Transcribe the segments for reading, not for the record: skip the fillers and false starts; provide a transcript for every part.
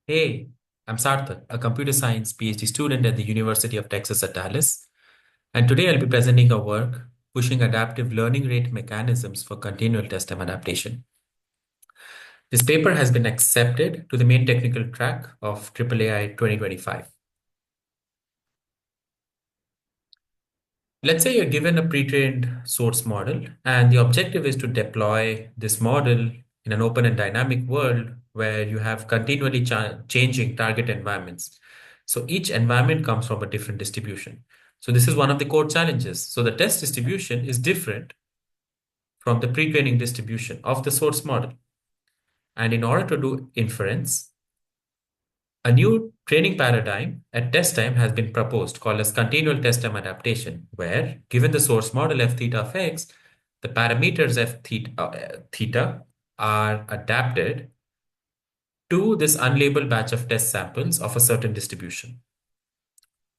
Hey, I'm Sarthak, a computer science PhD student at the University of Texas at Dallas, and today I'll be presenting a work pushing adaptive learning rate mechanisms for continual test time adaptation. This paper has been accepted to the main technical track of AAAI 2025. Let's say you're given a pre-trained source model, and the objective is to deploy this model in an open and dynamic world where you have continually changing target environments. So each environment comes from a different distribution. So this is one of the core challenges. So the test distribution is different from the pre-training distribution of the source model. And in order to do inference, a new training paradigm at test time has been proposed called as continual test time adaptation, where given the source model f theta of x, the parameters theta are adapted to this unlabeled batch of test samples of a certain distribution.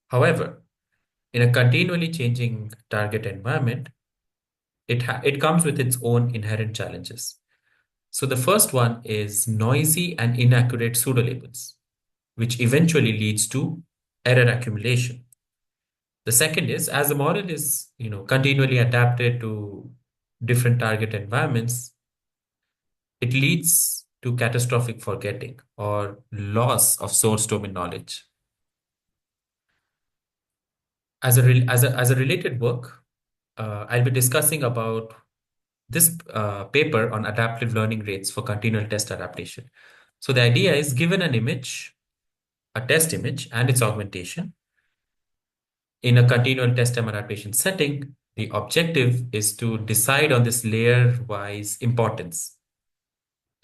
However, in a continually changing target environment, it comes with its own inherent challenges. So the first one is noisy and inaccurate pseudolabels, which eventually leads to error accumulation. The second is as the model is, continually adapted to different target environments, it leads to catastrophic forgetting or loss of source domain knowledge. As a related work, I'll be discussing about this paper on adaptive learning rates for continual test adaptation. So the idea is given an image, a test image and its augmentation in a continual test time adaptation setting, the objective is to decide on this layer-wise importance.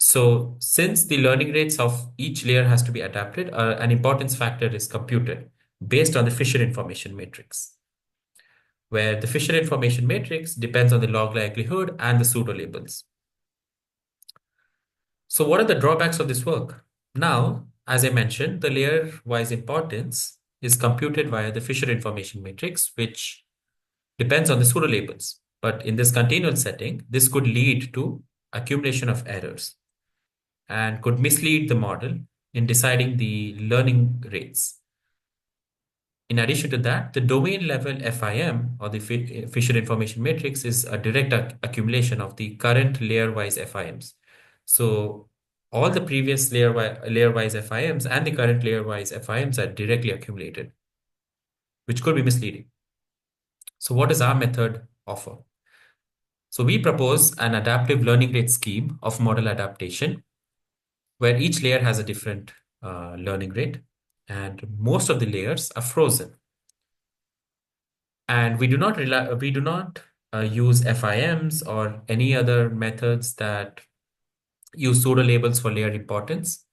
So since the learning rates of each layer has to be adapted, an importance factor is computed based on the Fisher information matrix, where the Fisher information matrix depends on the log likelihood and the pseudo labels. So what are the drawbacks of this work? Now, as I mentioned, the layer-wise importance is computed via the Fisher information matrix, which depends on the pseudo labels. But in this continual setting, this could lead to accumulation of errors and could mislead the model in deciding the learning rates. In addition to that, the domain level FIM or the Fisher information matrix is a direct accumulation of the current layer-wise FIMs. So all the previous layer-wise FIMs and the current layer-wise FIMs are directly accumulated, which could be misleading. So what does our method offer? So we propose an adaptive learning rate scheme of model adaptation, where each layer has a different learning rate, and most of the layers are frozen. And we do not use FIMs or any other methods that use pseudo labels for layer importance.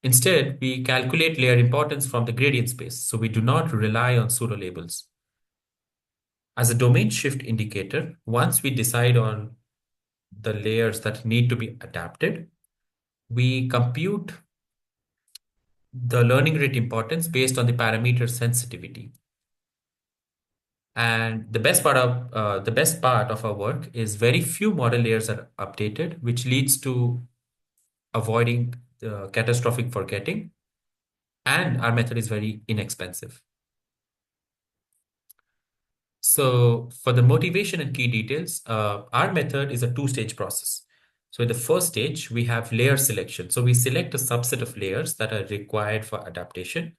Instead, we calculate layer importance from the gradient space, so we do not rely on pseudo labels. As a domain shift indicator, once we decide on the layers that need to be adapted, we compute the learning rate importance based on the parameter sensitivity. And the best part of our work is very few model layers are updated, which leads to avoiding catastrophic forgetting. And our method is very inexpensive. So for the motivation and key details, our method is a two-stage process. So in the first stage, we have layer selection. So we select a subset of layers that are required for adaptation,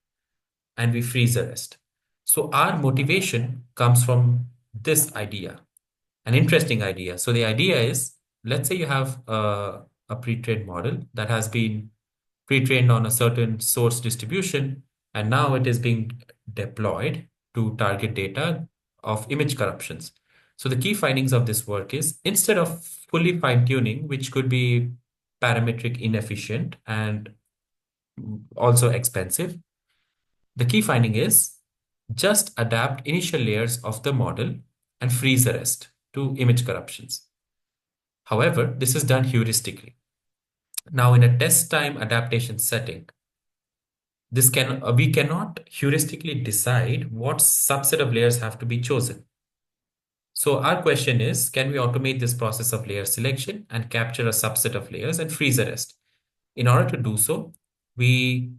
and we freeze the rest. So our motivation comes from this idea, an interesting idea. So the idea is, let's say you have a pre-trained model that has been pre-trained on a certain source distribution, and now it is being deployed to target data of image corruptions. So the key findings of this work is instead of fully fine-tuning, which could be parametric inefficient and also expensive, the key finding is just adapt initial layers of the model and freeze the rest to image corruptions. However, this is done heuristically. Now, in a test time adaptation setting, we cannot heuristically decide what subset of layers have to be chosen. So our question is, can we automate this process of layer selection and capture a subset of layers and freeze the rest? In order to do so, we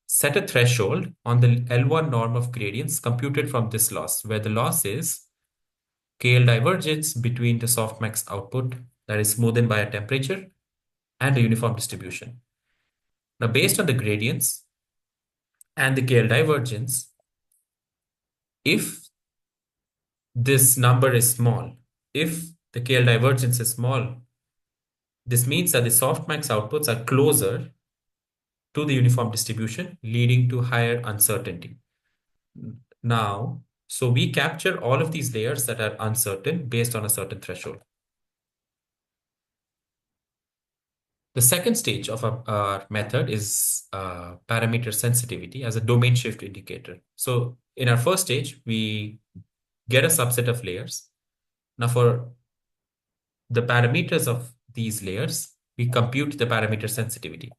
set a threshold on the L1 norm of gradients computed from this loss, where the loss is KL divergence between the softmax output that is smoothened by a temperature and a uniform distribution. Now, based on the gradients and the KL divergence, if this number is small, if the KL divergence is small, this means that the softmax outputs are closer to the uniform distribution, leading to higher uncertainty. Now, so we capture all of these layers that are uncertain based on a certain threshold. The second stage of our method is parameter sensitivity as a domain shift indicator. So in our first stage, we get a subset of layers. Now for the parameters of these layers, we compute the parameter sensitivity.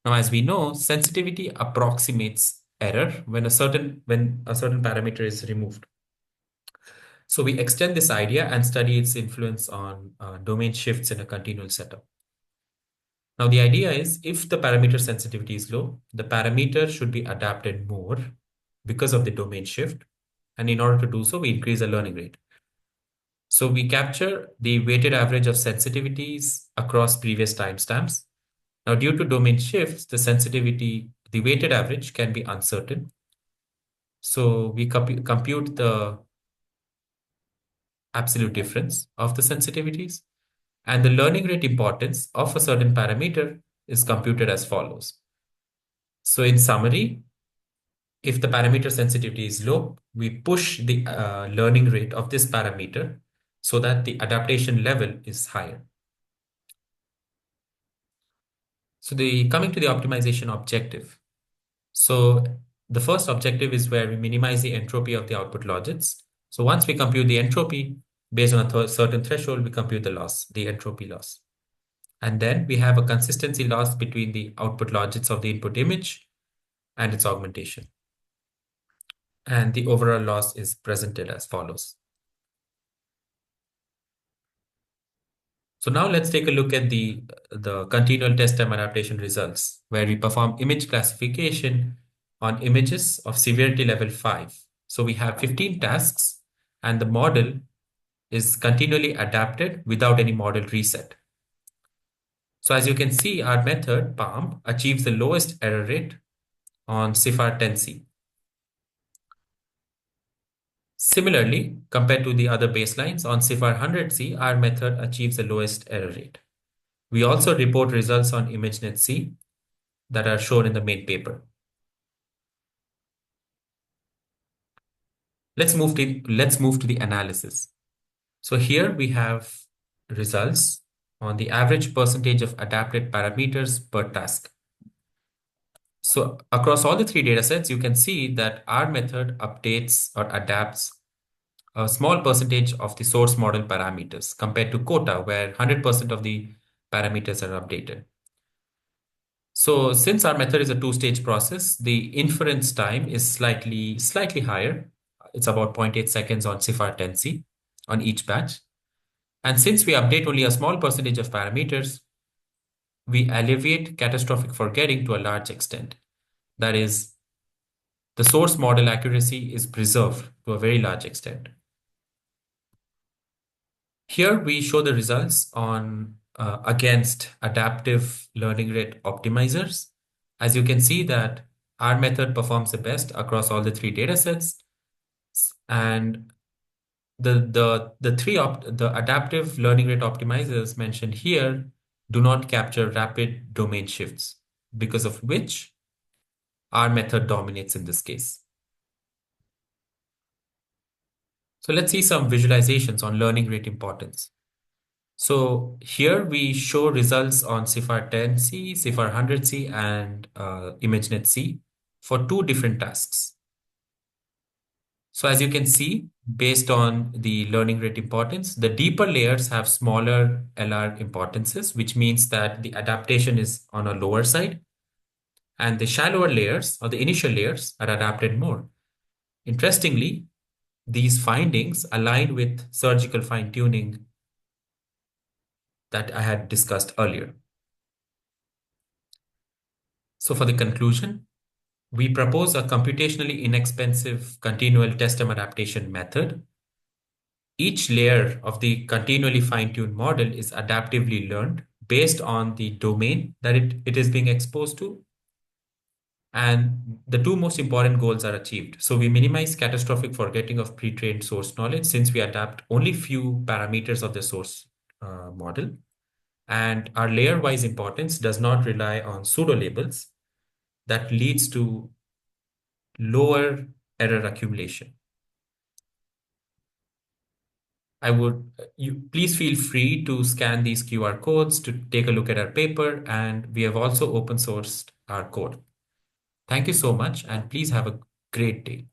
Now, as we know, sensitivity approximates error when a certain parameter is removed. So we extend this idea and study its influence on domain shifts in a continual setup. Now, the idea is if the parameter sensitivity is low, the parameter should be adapted more because of the domain shift. And in order to do so, we increase the learning rate. So we capture the weighted average of sensitivities across previous timestamps. Now, due to domain shifts, the weighted average can be uncertain. So we compute the absolute difference of the sensitivities. And the learning rate importance of a certain parameter is computed as follows. So in summary, if the parameter sensitivity is low, we push the learning rate of this parameter so that the adaptation level is higher. So coming to the optimization objective. So the first objective is where we minimize the entropy of the output logits. So once we compute the entropy based on a certain threshold, we compute the loss, the entropy loss. And then we have a consistency loss between the output logits of the input image and its augmentation. And the overall loss is presented as follows. So now let's take a look at the continual test time adaptation results, where we perform image classification on images of severity level 5. So we have 15 tasks, and the model is continually adapted without any model reset. So as you can see, our method, PALM, achieves the lowest error rate on CIFAR 10C. Similarly, compared to the other baselines on CIFAR 100C, our method achieves the lowest error rate. We also report results on ImageNet-C that are shown in the main paper. Let's move to the analysis. So here we have results on the average percentage of adapted parameters per task. So across all the three data sets, you can see that our method updates or adapts a small percentage of the source model parameters compared to quota, where 100% of the parameters are updated. So since our method is a two-stage process, the inference time is slightly higher. It's about 0.8 seconds on CIFAR 10C on each batch. And since we update only a small percentage of parameters, we alleviate catastrophic forgetting to a large extent. That is, the source model accuracy is preserved to a very large extent. Here we show the results on against adaptive learning rate optimizers. As you can see that our method performs the best across all the three data sets, and the adaptive learning rate optimizers mentioned here do not capture rapid domain shifts, because of which our method dominates in this case. So let's see some visualizations on learning rate importance. So here we show results on CIFAR 10C, CIFAR 100C, and ImageNet-C for two different tasks. So as you can see, based on the learning rate importance, the deeper layers have smaller LR importances, which means that the adaptation is on a lower side, and the shallower layers or the initial layers are adapted more. Interestingly, these findings align with surgical fine-tuning that I had discussed earlier. So for the conclusion, we propose a computationally inexpensive continual test-term adaptation method. Each layer of the continually fine-tuned model is adaptively learned based on the domain that it is being exposed to. And the two most important goals are achieved. So we minimize catastrophic forgetting of pre-trained source knowledge since we adapt only few parameters of the source model. And our layer-wise importance does not rely on pseudo labels that leads to lower error accumulation. I would you please feel free to scan these QR codes to take a look at our paper, and we have also open sourced our code. Thank you so much, and please have a great day.